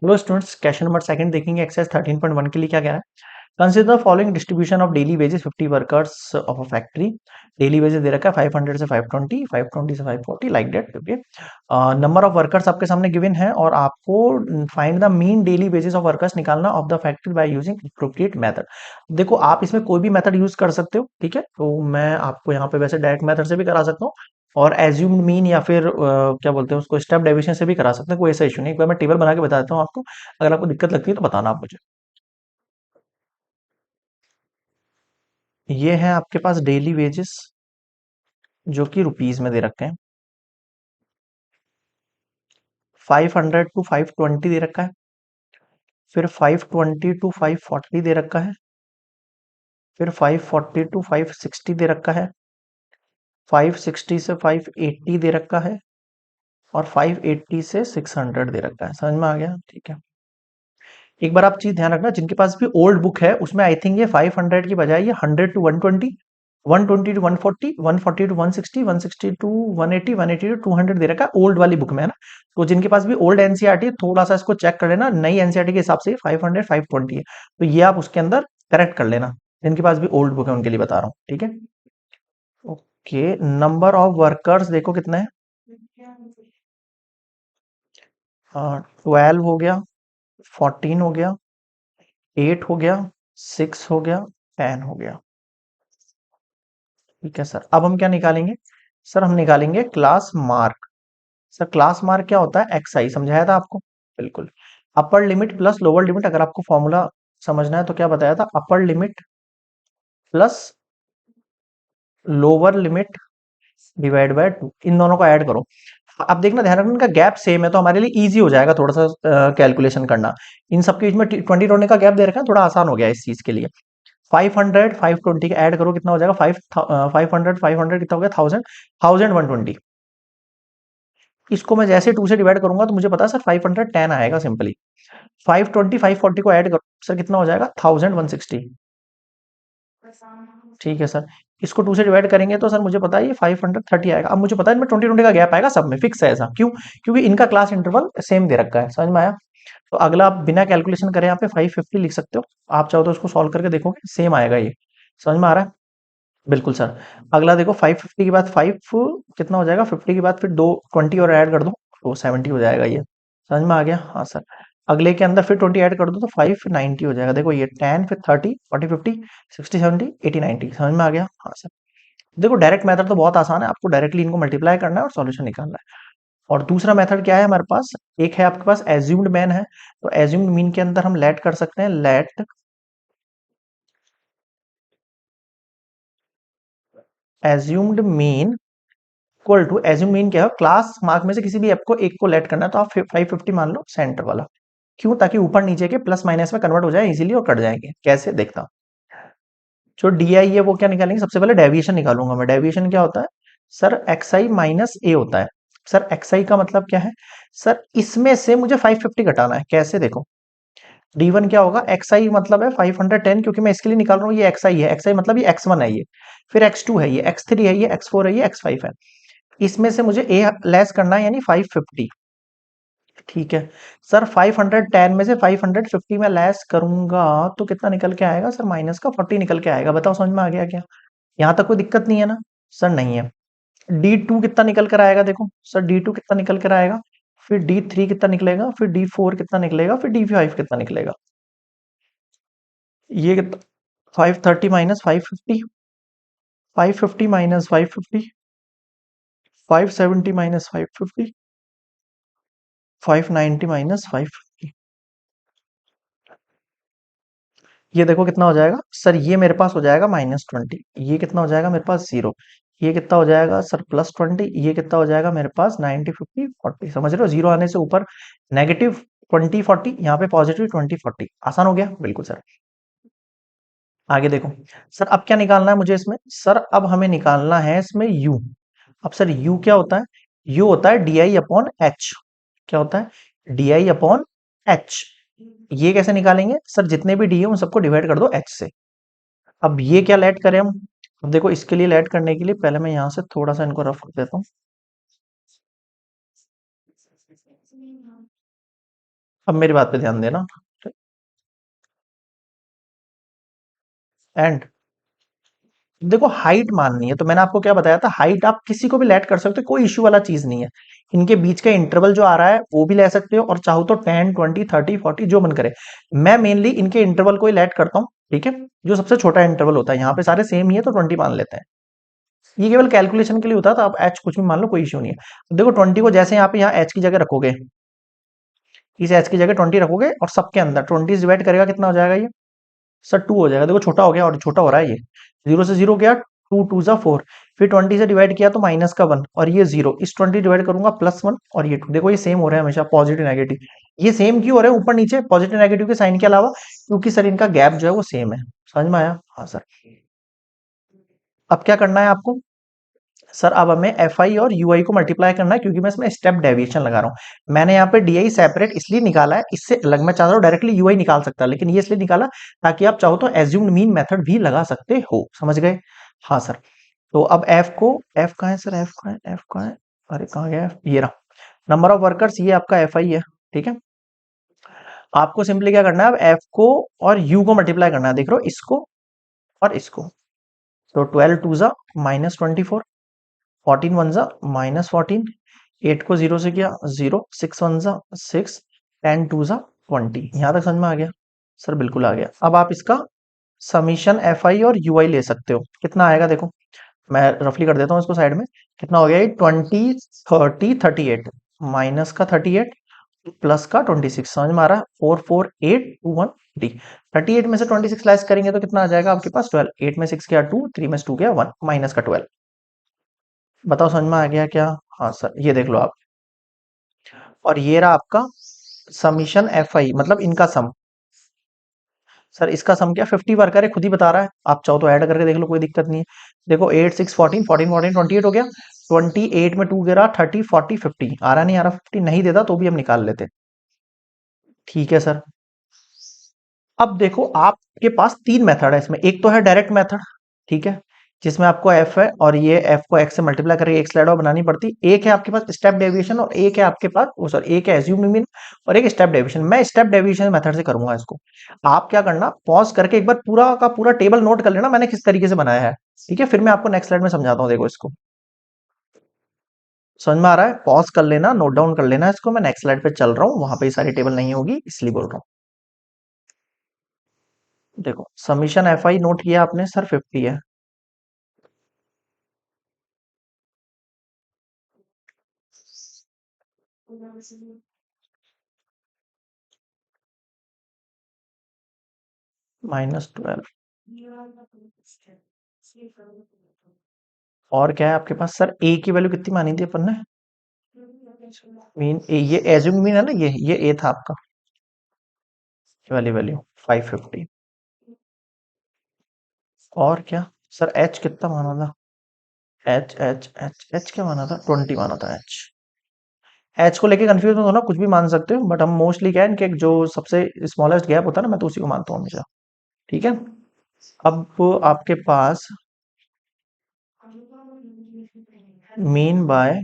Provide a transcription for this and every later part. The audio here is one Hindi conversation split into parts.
Hello students, question number second देखेंगे एक्सरसाइज 13.1 के लिए क्या कह रहा है। Consider following distribution of daily wages 50 workers of a factory. Daily wages दे रखा है 500 से 520, 520 से 540 like that. Okay, number of workers आपके सामने गिवन है और आपको find the mean daily wages of workers निकालना of the factory by using appropriate method. देखो, आप इसमें कोई भी मेथड यूज कर सकते हो, ठीक है। तो मैं आपको यहाँ पे वैसे डायरेक्ट मेथड से भी करा सकता हूँ और एज्यूम्ड मीन या फिर क्या बोलते हैं उसको, स्टेप डेविएशन से भी करा सकते हैं, कोई ऐसा इशू नहीं। एक बार मैं टेबल बना के बता देता हूँ आपको, अगर आपको दिक्कत लगती है तो बताना आप मुझे। ये है आपके पास डेली वेजेस जो कि रुपीज में दे रखे हैं। 500 टू 520 दे रखा है, फिर 520 टू 540 दे रखा है, फिर 540 टू 560 दे रखा है, 560 से 580 दे रखा है और 580 से 600 दे रखा है। समझ में आ गया? ठीक है। एक बार आप चीज ध्यान रखना, जिनके पास भी ओल्ड बुक है उसमें आई थिंक ये 500 की बजाय ये 100 to 120, 120 to 140, 140 to 160, 160 to 180, 180 to 200 दे रखा है ओल्ड वाली बुक में, है ना। तो जिनके पास भी ओल्ड एनसीईआरटी है थोड़ा सा इसको चेक कर लेना, नई एनसीईआरटी के हिसाब से 500 520 है, तो ये आप उसके अंदर करेक्ट कर लेना। जिनके पास भी ओल्ड बुक है उनके लिए बता रहा हूँ, ठीक है। ओके, नंबर ऑफ वर्कर्स देखो कितने हैं। 12 हो गया, 14 हो गया, 8 हो गया, 6 हो गया, 10 हो गया। ठीक है सर, अब हम क्या निकालेंगे? सर हम निकालेंगे class mark. Sir class mark क्या होता है? एक्स आई, समझाया था आपको। बिल्कुल। Upper limit plus lower limit, अगर आपको फॉर्मूला समझना है तो क्या बताया था? Upper limit plus lower limit divide by 2, इन दोनों को ऐड करो। अब देखना, ध्यान रखना, इनका गैप सेम है तो हमारे लिए इजी हो जाएगा थोड़ा सा कैलकुलेशन करना। इन सबके बीच में 20 का गैप दे रखा है, थोड़ा आसान हो गया इस चीज के लिए। 500 520 का ऐड करो, कितना हो जाएगा? 500 500 कितना हो गया? 1000, 1120। इसको मैं जैसे 2 से डिवाइड करूंगा तो मुझे पता है सर 510 आएगा सिंपली। 520 540 को ऐड करो सर, कितना हो जाएगा? 1160। ठीक है सर, इसको 2 से डिवाइड करेंगे तो सर मुझे पता है ये 530 आएगा। अब मुझे पता है इनमें 20 का गैप आएगा, सब में फिक्स है ऐसा। क्यों? क्योंकि इनका क्लास इंटरवल सेम दे रखा है। समझ में आया? तो अगला आप बिना कैलकुलेशन करे यहाँ पे 550 लिख सकते हो। आप चाहो तो उसको सॉल्व करके देखोगे, सेम आएगा ये। समझ में आ रहा है? बिल्कुल सर। अगला देखो, 550 के बाद 5 कितना हो जाएगा? 50 के बाद फिर दो 20 और ऐड कर दो तो 70 हो जाएगा ये। समझ में आ गया? हाँ सर। अगले के अंदर फिर 20 ऐड कर दो तो 590 हो जाएगा। देखो ये 10 फिर 30 40 50 60 70 80 90। समझ में आ गया? हाँ सर। देखो डायरेक्ट मेथड तो बहुत आसान है, आपको डायरेक्टली इनको मल्टीप्लाई करना है और सॉल्यूशन निकालना है। और दूसरा मेथड क्या है हमारे पास? एक है आपके पास एज्यूम्ड मीन है, तो एज्यूम्ड मीन के अंदर हम लेट कर सकते हैं, let assumed mean equal to, assume mean क्या है? क्लास मार्क में से किसी भी ऐप को एक को लेट करना है, तो आप 550 मान लो सेंटर वाला। क्यों? ताकि ऊपर नीचे के प्लस माइनस में कन्वर्ट हो जाए इजीली और कट जाएंगे। कैसे? देखता हूं। जो डी आई है वो क्या निकालेंगे? सबसे पहले डेविएशन निकालूंगा मैं। डेविएशन क्या होता है? सर एक्स आई माइनस ए होता है। सर एक्स आई का मतलब क्या है? सर इसमें से मुझे 550 घटाना है। कैसे? देखो, डी वन क्या होगा? एक्स आई मतलब है 510, क्योंकि मैं इसके लिए निकाल रहा हूँ, ये एक्स आई है। एक्स आई मतलब ये एक्स वन है, ये फिर एक्स टू है, ये एक्स थ्री है, ये एक्स फोर है, ये एक्स फाइव है। इसमें से मुझे ए लेस करना है, यानी 550। ठीक है सर, 510 में से 550 में लेस करूंगा तो कितना निकल के आएगा? सर माइनस का 40 निकल के आएगा। बताओ समझ में आ गया क्या? यहाँ तक कोई दिक्कत नहीं है ना? सर नहीं है। डी टू कितना निकल कर आएगा? देखो सर, डी टू कितना निकल कर आएगा, फिर डी थ्री कितना निकलेगा, फिर डी फोर कितना निकलेगा, फिर डी फाइव कितना निकलेगा? ये 530 माइनस 550, 550 माइनस 550, 570 माइनस 550, 590 माइनस 550। ये देखो कितना हो जाएगा सर, ये मेरे पास हो जाएगा -20। ये कितना हो जाएगा मेरे पास? 0। ये कितना हो जाएगा सर? +20। ये कितना हो जाएगा मेरे पास? 90 50 40। समझ रहे हो? 0 आने से ऊपर -20 40, यहाँ पे +20 40। आसान हो गया? बिल्कुल सर। आगे देखो सर, अब क्या निकालना है मुझे इसमें? सर अब हमें निकालना है इसमें यू। अब सर यू क्या होता है? यू होता है डी आई अपॉन एच। क्या होता है? D I upon H. ये कैसे निकालेंगे? सर जितने भी डी है उन सबको डिवाइड कर दो एच से। अब ये क्या लेट करें हम? अब देखो, इसके लिए लेट करने के लिए पहले मैं यहां से थोड़ा सा इनको रफ कर देता हूँ। अब मेरी बात पे ध्यान देना। एंड देखो हाइट माननी है तो मैंने आपको क्या बताया था, हाइट आप किसी को भी लेट कर सकते हो, कोई इश्यू वाला चीज नहीं है। इनके बीच का इंटरवल जो आ रहा है वो भी ले सकते हो, और चाहो तो 10 20 30 40 जो मन करे। मैं मेनली इनके इंटरवल को ही लेट करता हूँ, ठीक है। जो सबसे छोटा इंटरवल होता है, यहाँ पे सारे सेम ही है तो 20 मान लेते हैं। ये केवल कैलकुलेशन के लिए होता था, आप एच कुछ भी मान लो, कोई इश्यू नहीं है। देखो 20 को जैसे यहाँ पे यहाँ एच की जगह रखोगे, इस एच की जगह 20 रखोगे और सबके अंदर 20 डिवाइड करेगा, कितना हो जाएगा ये सर? 2 हो जाएगा। देखो छोटा हो गया और छोटा हो रहा है ये। 0 से 0 गया, 2 2 जा 4। फिर 20 से डिवाइड किया तो माइनस का 1 और ये 0। इस 20 डिवाइड करूंगा +1 और ये 2। देखो ये सेम हो रहा है हमेशा, पॉजिटिव नेगेटिव। ये सेम क्यों हो रहा है ऊपर नीचे पॉजिटिव नेगेटिव के साइन के अलावा? क्योंकि सर इनका गैप जो है वो सेम है। समझ में आया? हाँ सर। अब क्या करना है आपको? सर अब हमें एफ आई और यू आई को मल्टीप्लाई करना है, क्योंकि मैं इसमें स्टेप डेविएशन लगा रहा हूँ। मैंने यहाँ पे डी आई सेपरेट इसलिए निकाला है, इससे अलग मैं चाहता हूँ डायरेक्टली यू आई निकाल सकता, लेकिन ये इसलिए निकाला ताकि आप चाहो तो एज्यूम्ड मीन मेथड भी लगा सकते हो। समझ गए? हाँ सर। तो अब एफ को, एफ कहाँ है सर? एफ कहाँ है? एफ कहाँ है? अरे कहाँ गया F? ये रहा। नंबर ऑफ वर्कर्स, ये आपका एफ आई है, ठीक है। आपको सिंपली क्या करना है, अब एफ को और यू को मल्टीप्लाई करना है। देख रहे हो, इसको और इसको। तो 12 2 जा -24, 14 1 जा -14, 8 को 0 से किया 0, 6 1 जा 6, 10 2 जा 20। यहां तक समझ में आ गया? सर बिल्कुल आ गया। अब आप इसका समीशन एफ आई और यू आई ले सकते हो। कितना आएगा देखो, मैं रफली कर देता हूँ इसको साइड में। कितना हो गया ये? 20 30 38, माइनस का 38 प्लस का 26। समझ में आ रहा है? 4 4 8 2 1 38 में से 26 लेस करेंगे तो कितना आ जाएगा आपके पास? 12। 8 में 6 गया 2, 3 में से 2 गया 1, माइनस का 12। बताओ समझ में आ गया क्या? हाँ सर, ये देख लो आप। और ये रहा आपका समीशन एफ आई, मतलब इनका सम। सर इसका सम क्या? 50 वर्कर है, खुद ही बता रहा है। आप चाहो तो ऐड करके देख लो, कोई दिक्कत नहीं है। देखो 8 6 14 14 14 28 हो गया। 28 में 2 गिरा, 30 40 50 आ रहा, नहीं आ रहा? 50 नहीं देता तो भी हम निकाल लेते। ठीक है सर। अब देखो आपके पास तीन मेथड है इसमें। एक तो है डायरेक्ट मेथड, ठीक है, जिसमें आपको एफ है और ये एफ को एक्स से मल्टीप्लाई करके एक स्लाइड और बनानी पड़ती। एक है आपके पास स्टेप डेविएशन, और एक है आपके पास वो सॉरी एक है एज्यूम्ड मीन और एक स्टेप डेविएशन। मैं स्टेप डेविएशन मेथड से करूंगा इसको। आप क्या करना, पॉज करके एक बार पूरा का पूरा टेबल नोट कर लेना मैंने किस तरीके से बनाया है, ठीक है। फिर मैं आपको नेक्स्ट स्लाइड में समझाता हूँ। देखो इसको, समझ में आ रहा है? पॉज कर लेना, नोट डाउन कर लेना इसको। मैं नेक्स्ट स्लाइड पे चल रहा हूँ, वहां पे ये सारी टेबल नहीं होगी इसलिए बोल रहा हूँ। देखो समीशन एफ आई नोट किया आपने सर, 50 है। -12। और क्या है आपके पास सर? ए की वैल्यू कितनी मानी थी अपन ने? मीन ए, ये एज्यूम मीन है ना, ये ए था आपका, ये वाली वैल्यू 550। और क्या सर? एच कितना माना था? एच एच एच एच क्या माना था? 20 माना था एच। एच को लेके कंफ्यूज मत होना, कुछ भी मान सकते हो, बट हम मोस्टली क्या है इनके जो सबसे स्मॉलेस्ट गैप होता है ना, मैं तो उसी को मानता हूँ हमेशा, ठीक है। अब आपके पास mean by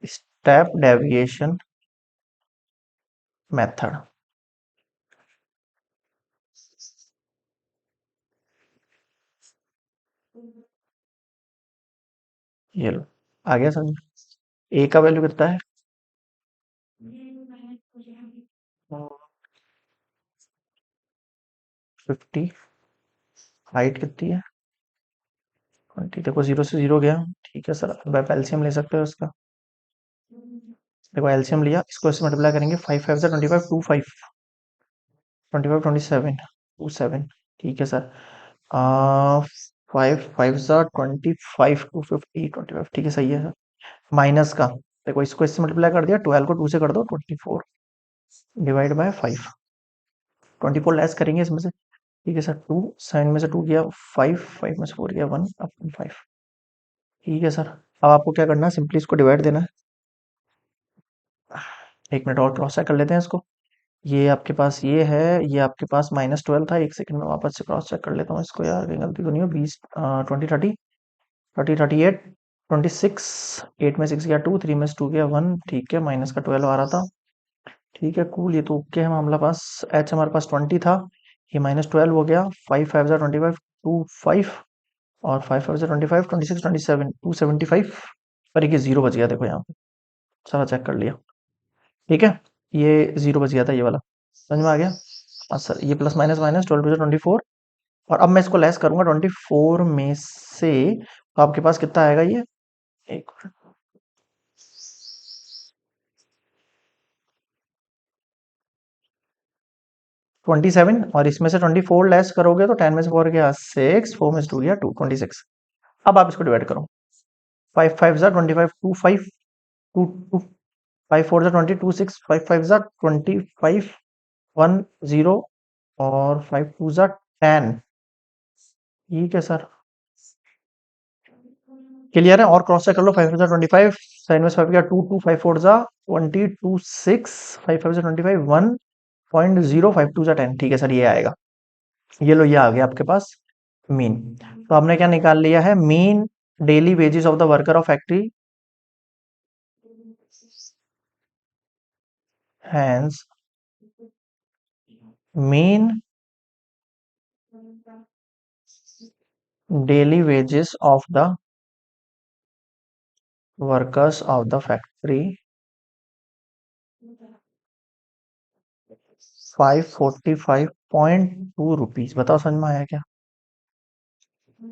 step deviation method, ये लो आ गया समझ। ए का वैल्यू कितना है? 50। हाइट कितनी है? 20। देखो 0 से 0 गया, ठीक है सर। अब आप एलसीएम ले सकते हो इसका। देखो एलसीएम लिया, इसको इससे मल्टीप्लाई करेंगे। 5 5 से 25, 2 5, 25 27, 2 7, ठीक है सर। 5 5 सा 25, 250, 25, ठीक है सही है सर। माइनस का, देखो इसको इससे मल्टीप्लाई कर दिया, 12 को 2 से कर दो, 24 डिवाइड बाय 5। 24 लेस करेंगे इसमें से, ठीक है सर। 2 7 में से 2 गया 5, 5 में से 4 गया 1 अपन 5, ठीक है सर। अब आपको क्या करना है, सिंपली इसको डिवाइड देना है। एक मिनट और क्रॉस चेक कर लेते हैं इसको। ये आपके पास ये है, ये आपके पास -12 था। एक सेकंड में वापस से क्रॉस चेक कर लेता हूँ इसको यार, कहीं गलती तो नहीं हो। 20 20 30 30 38 26, 8 में 6 गया 2, 3 में 2 गया 1, ठीक है, माइनस का 12 आ रहा था, ठीक है, कूल, ये तो ओके है मामला पास। एच हमारे पास 20 था, ये -12 हो गया, 5 5 25, 25, और 5 5 25, 26 27, 275, पर ये जीरो बच गया, देखो यहाँ पे सारा चेक कर लिया, ठीक है, ये जीरो बच गया था ये वाला, समझ में आ गया। हाँ सर, ये प्लस माइनस माइनस 12 24, और अब मैं इसको लेस करूंगा 24 में से, तो आपके पास कितना आएगा ये, एक 27, और इसमें से 24 लेस करोगे तो 10 में से 4 गया 6, 4 में से 2 गया 2, 26। अब आप इसको डिवाइड करो, 5 5 जा 25, 2 5, 2 2, 5 4 जा 20, 2 6, 5 5 जा 25, 1 0, और 5 2 जा 10, ठीक है सर, क्लियर है, और क्रॉस चेक कर लो, 5 जा 25, साइन में 5 गया 2 2, 5 4 जा 20, 2 6, 5 5 जा 25, 1.0, 5 2 जा 10, ठीक है सर, ये आएगा, ये लो, ये आ गया आपके पास मीन। तो हमने क्या निकाल लिया है, mean daily wages of the worker of factory, hence mean daily wages of the workers of the factory 545.2 rupees, बताओ समझ में आया क्या।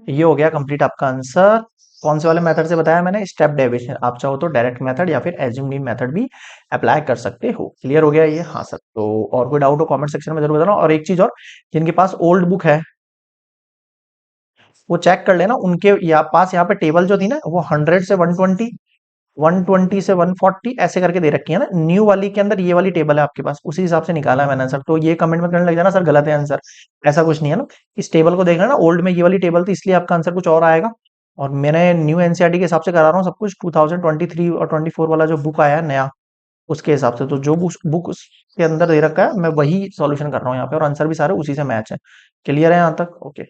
ये हो गया कंप्लीट आपका आंसर। कौन से वाले मेथड से बताया मैंने, स्टेप डेविएशन, आप चाहो तो डायरेक्ट मेथड या फिर एज्यूम मीन मेथड भी अप्लाई कर सकते हो। क्लियर हो गया ये, हाँ सर, तो और कोई डाउट हो कमेंट सेक्शन में जरूर बताना। और एक चीज और, जिनके पास ओल्ड बुक है वो चेक कर लेना, उनके पास यहाँ पे टेबल जो थी ना, वो 100 से 120, 120 से 140 ऐसे करके दे रखी है ना, न्यू वाली के अंदर ये वाली टेबल है आपके पास, उसी हिसाब से निकाला है मैंने आंसर। तो ये कमेंट में करने लग जाना सर गलत है आंसर, ऐसा कुछ नहीं है ना। इस टेबल को देखना ना, ओल्ड में ये वाली टेबल थी, इसलिए आपका आंसर कुछ और आएगा, और मैंने न्यू एनसीईआरटी के हिसाब से करा रहा हूँ सब कुछ, 2023 और 24 वाला जो बुक आया है नया, उसके हिसाब से। तो जो बुक के अंदर दे रखा है मैं वही सॉल्यूशन कर रहा हूँ यहाँ पे, और आंसर भी सारे उसी से मैच है। क्लियर है यहाँ तक, ओके।